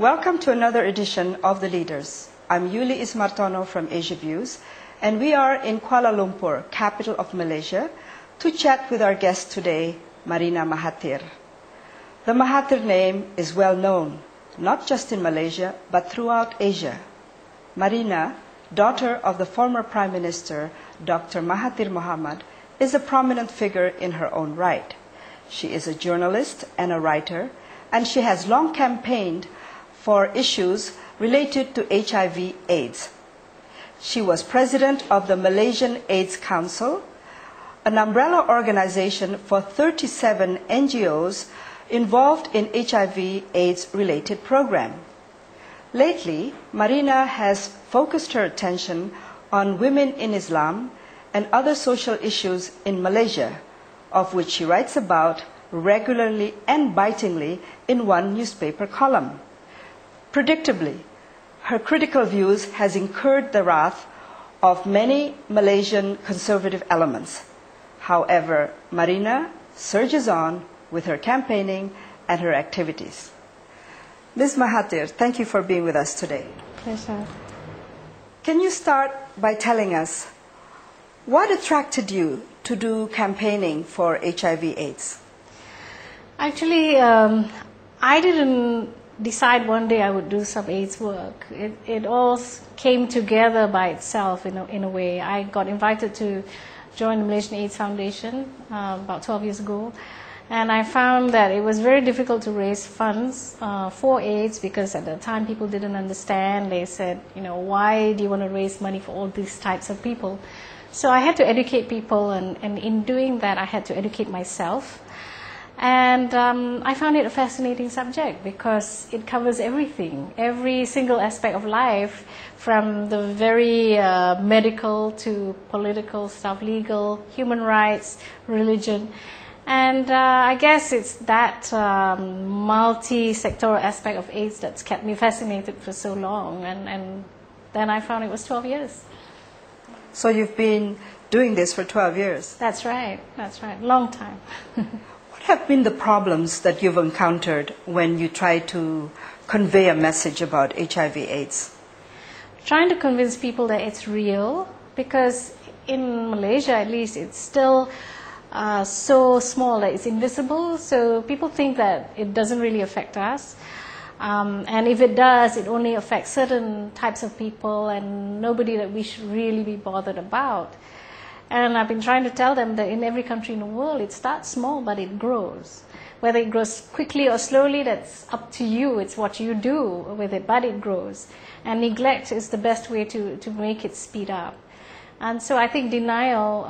Welcome to another edition of The Leaders. I'm Yuli Ismartono from AsiaViews, and we are in Kuala Lumpur, capital of Malaysia, to chat with our guest today, Marina Mahathir. The Mahathir name is well known, not just in Malaysia, but throughout Asia. Marina, daughter of the former Prime Minister, Dr. Mahathir Mohamad, is a prominent figure in her own right. She is a journalist and a writer, and she has long campaigned for issues related to HIV/AIDS. She was president of the Malaysian AIDS Council, an umbrella organization for 37 NGOs involved in HIV/AIDS related program. Lately, Marina has focused her attention on women in Islam and other social issues in Malaysia, of which she writes about regularly and bitingly in one newspaper column. Predictably, her critical views has incurred the wrath of many Malaysian conservative elements. However, Marina surges on with her campaigning and her activities. Ms. Mahathir, thank you for being with us today. Pleasure. Can you start by telling us what attracted you to do campaigning for HIV/AIDS? Actually, I didn't decide one day I would do some AIDS work. It all came together by itself in a way. I got invited to join the Malaysian AIDS Foundation about 12 years ago, and I found that it was very difficult to raise funds for AIDS because at the time people didn't understand. They said, why do you want to raise money for all these types of people? So I had to educate people, and in doing that I had to educate myself. And I found it a fascinating subject because it covers everything, every single aspect of life, from the very medical to political stuff, legal, human rights, religion. And I guess it's that multi-sectoral aspect of AIDS that's kept me fascinated for so long. And then I found it was 12 years. So you've been doing this for 12 years? That's right, long time. What have been the problems that you've encountered when you try to convey a message about HIV/AIDS? Trying to convince people that it's real, because in Malaysia at least it's still so small that it's invisible, so people think that it doesn't really affect us. And if it does, it only affects certain types of people and nobody that we should really be bothered about. And I've been trying to tell them that in every country in the world, it starts small, but it grows. Whether it grows quickly or slowly, that's up to you. It's what you do with it, but it grows. And neglect is the best way to make it speed up. And so I think denial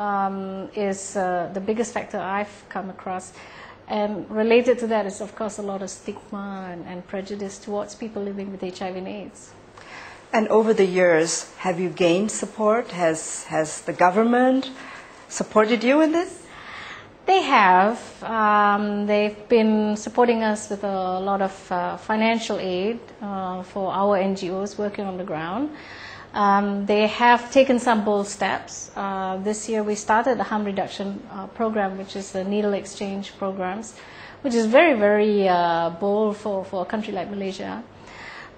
is the biggest factor I've come across. And related to that is, of course, a lot of stigma and prejudice towards people living with HIV and AIDS. And over the years, have you gained support? Has the government supported you in this? They have. They've been supporting us with a lot of financial aid for our NGOs working on the ground. They have taken some bold steps. This year we started the harm reduction program, which is the needle exchange programs, which is very, very bold for a country like Malaysia.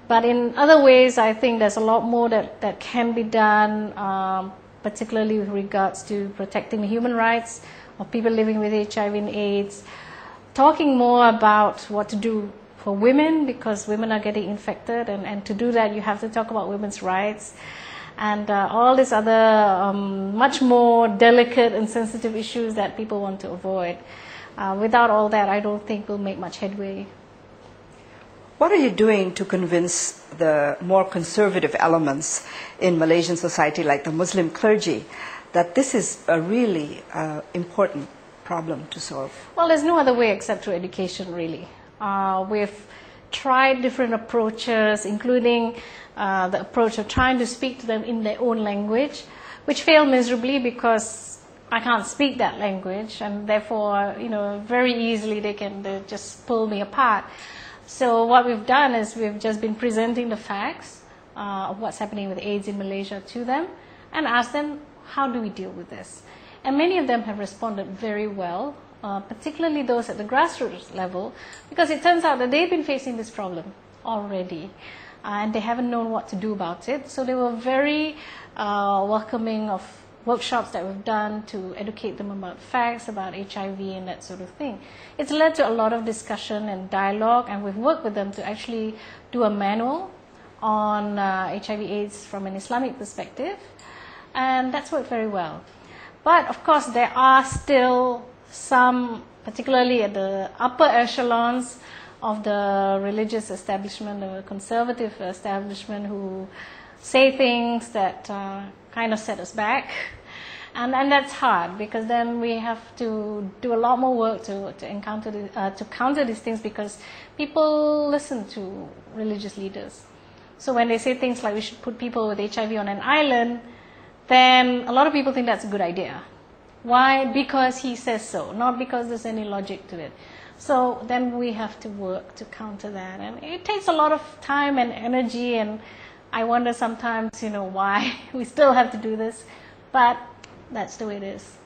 But in other ways, I think there's a lot more that can be done, particularly with regards to protecting the human rights of people living with HIV and AIDS, talking more about what to do for women, because women are getting infected, and to do that you have to talk about women's rights, and all these other much more delicate and sensitive issues that people want to avoid. Without all that, I don't think we'll make much headway. What are you doing to convince the more conservative elements in Malaysian society, like the Muslim clergy, that this is a really important problem to solve? Well, there's no other way except through education, really. We've tried different approaches, including the approach of trying to speak to them in their own language, which failed miserably because I can't speak that language, and therefore, very easily they just pull me apart. So what we've done is we've just been presenting the facts of what's happening with AIDS in Malaysia to them and asked them, how do we deal with this? And many of them have responded very well. particularly those at the grassroots level, because it turns out that they've been facing this problem already, and they haven't known what to do about it. So they were very welcoming of workshops that we've done to educate them about facts about HIV and that sort of thing. It's led to a lot of discussion and dialogue, and we've worked with them to actually do a manual on HIV/AIDS from an Islamic perspective, and that's worked very well. But of course, there are still some, particularly at the upper echelons of the religious establishment, the conservative establishment, who say things that kind of set us back. And that's hard, because then we have to do a lot more work to counter these things, because people listen to religious leaders. So when they say things like we should put people with HIV on an island, then a lot of people think that's a good idea. Why? Because he says so, not because there's any logic to it. So then we have to work to counter that, and it takes a lot of time and energy, and I wonder sometimes, why we still have to do this, but that's the way it is.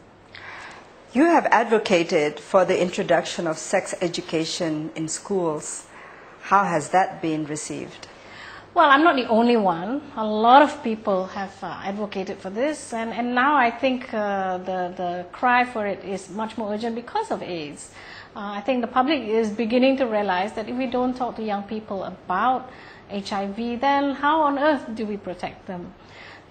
You have advocated for the introduction of sex education in schools. How has that been received? Well, I'm not the only one. A lot of people have advocated for this, and now I think the cry for it is much more urgent because of AIDS. I think the public is beginning to realize that if we don't talk to young people about HIV, then how on earth do we protect them?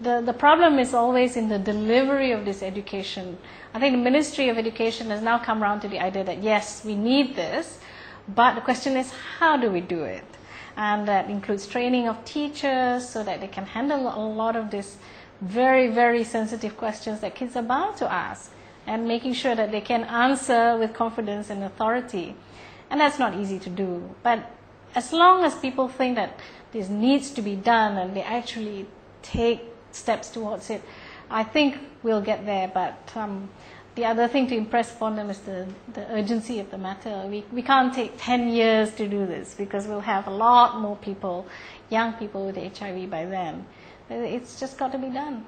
The problem is always in the delivery of this education. I think the Ministry of Education has now come around to the idea that yes, we need this, but the question is, how do we do it? And that includes training of teachers so that they can handle a lot of these very, very sensitive questions that kids are bound to ask, and making sure that they can answer with confidence and authority. And that's not easy to do. But as long as people think that this needs to be done and they actually take steps towards it, I think we'll get there. But the other thing to impress upon them is the urgency of the matter. We can't take 10 years to do this, because we'll have a lot more people, young people with HIV by then. It's just got to be done.